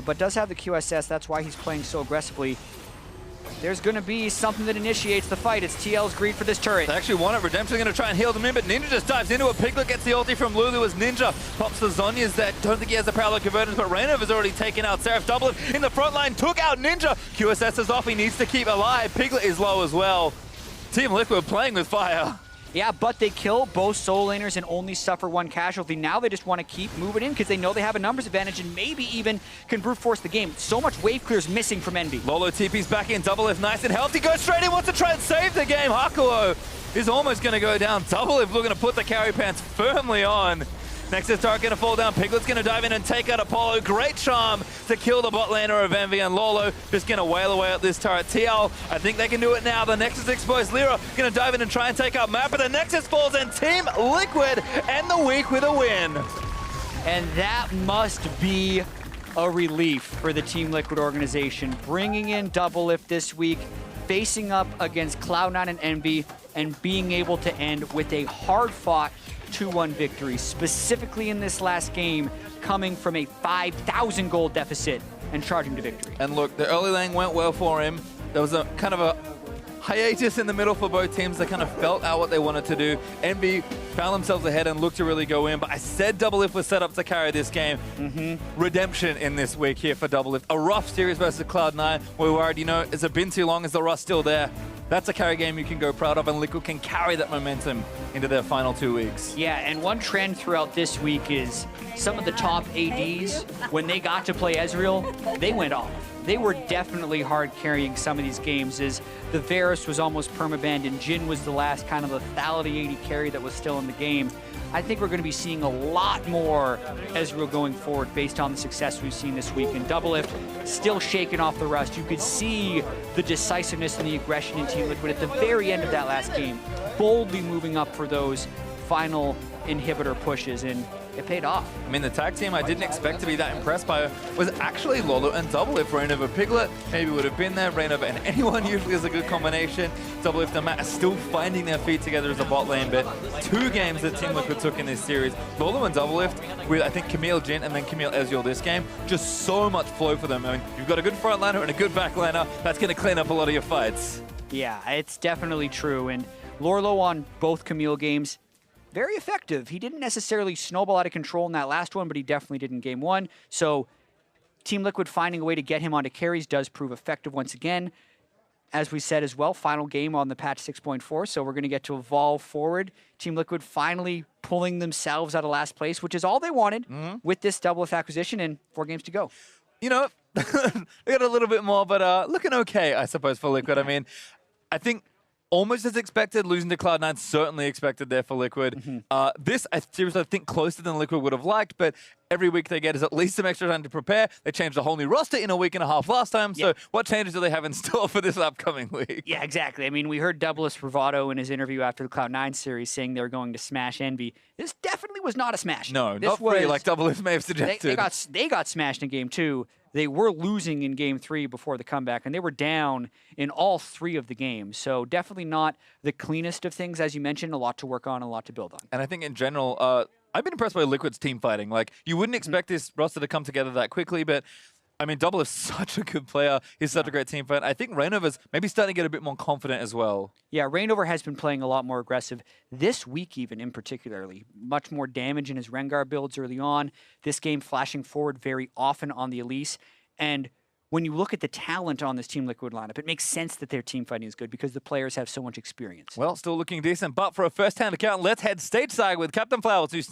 but does have the QSS. That's why he's playing so aggressively. There's going to be something that initiates the fight. It's TL's greed for this turret. They actually want it. Redemption's going to try and heal them in, but Ninja just dives into it. Piglet gets the ulti from Lulu as Ninja pops the Zhonya's that don't think he has the power to convert, but ReignOver's already taken out Seraph. DoubleLift in the front line, took out Ninja. QSS is off. He needs to keep alive. Piglet is low as well. Team Liquid playing with fire. Yeah, but they kill both solo laners and only suffer 1 casualty. Now they just want to keep moving in because they know they have a numbers advantage and maybe even can brute force the game. So much wave clear is missing from Envy. Lourlo TP's back in. DoubleLift nice and healthy. Goes straight in, wants to try and save the game. Hakuho is almost going to go down. DoubleLift looking to put the carry pants firmly on. Nexus turret going to fall down. Piglet's going to dive in and take out Apollo. Great charm to kill the bot laner of Envy, and Lourlo just going to wail away at this turret. TL, I think they can do it now. The Nexus exposed. LirA going to dive in and try and take out Matt, but the Nexus falls, and Team Liquid end the week with a win. And that must be a relief for the Team Liquid organization. Bringing in DoubleLift this week, facing up against Cloud9 and Envy, and being able to end with a hard-fought 2-1 victory, specifically in this last game, coming from a 5,000 gold deficit and charging to victory. And look, the early lane went well for him. There was a kind of a hiatus in the middle for both teams. They kind of felt out what they wanted to do. Envy found themselves ahead and looked to really go in, but I said DoubleLift was set up to carry this game. Redemption in this week here for DoubleLift. A rough series versus Cloud9, where we already know has it been too long? Is the rust still there? That's a carry game you can go proud of, and Liquid can carry that momentum into their final 2 weeks. Yeah, and one trend throughout this week is some of the top ADs, when they got to play Ezreal, they went off. They were definitely hard carrying some of these games, as the Varus was almost permabanned and Jhin was the last kind of lethality AD carry that was still in the game. I think we're going to be seeing a lot more Ezreal going forward based on the success we've seen this week. And DoubleLift still shaking off the rust. You could see the decisiveness and the aggression in Team Liquid at the very end of that last game, boldly moving up for those final inhibitor pushes, and it paid off. I mean, the tag team I didn't expect to be that impressed by was actually Lourlo and DoubleLift. ReignOver Piglet maybe would have been there. ReignOver and anyone usually is a good combination. DoubleLift and Matt are still finding their feet together as a bot lane, but 2 games that Team Liquid took in this series. Lourlo and DoubleLift with, I think, Camille Jhin and then Camille Ezreal this game. Just so much flow for them. I mean, you've got a good front laner and a good back laner. That's going to clean up a lot of your fights. Yeah, it's definitely true. And Lourlo on both Camille games, very effective. He didn't necessarily snowball out of control in that last one, but he definitely did in game 1. So Team Liquid finding a way to get him onto carries does prove effective once again. As we said as well, final game on the patch 6.4, so we're going to get to evolve forward. Team Liquid finally pulling themselves out of last place, which is all they wanted with this DoubleLift acquisition, and 4 games to go. You know, we got a little bit more, but looking okay, I suppose, for Liquid. I mean, I think almost as expected, losing to Cloud9, certainly expected there for Liquid. This series, I think, closer than Liquid would have liked, but every week they get is at least some extra time to prepare. They changed the whole new roster in a week and a half last time, so what changes do they have in store for this upcoming week? Yeah, exactly. I mean, we heard DoubleLift's bravado in his interview after the Cloud9 series saying they were going to smash Envy. This definitely was not a smash. No, this not free like DoubleLift may have suggested. They got smashed in game 2. They were losing in game 3 before the comeback, and they were down in all 3 of the games. So definitely not the cleanest of things, as you mentioned. A lot to work on, a lot to build on. And I think in general, I've been impressed by Liquid's team fighting. Like, you wouldn't expect this roster to come together that quickly, but I mean, DoubleLift's such a good player. He's such a great team fighter. I think ReignOver's maybe starting to get a bit more confident as well. Yeah, ReignOver has been playing a lot more aggressive this week, even in particularly. Much more damage in his Rengar builds early on. This game flashing forward very often on the Elise. And when you look at the talent on this Team Liquid lineup, it makes sense that their team fighting is good because the players have so much experience. Well, still looking decent, but for a first-hand account, let's head stateside with Captain Flowers, who's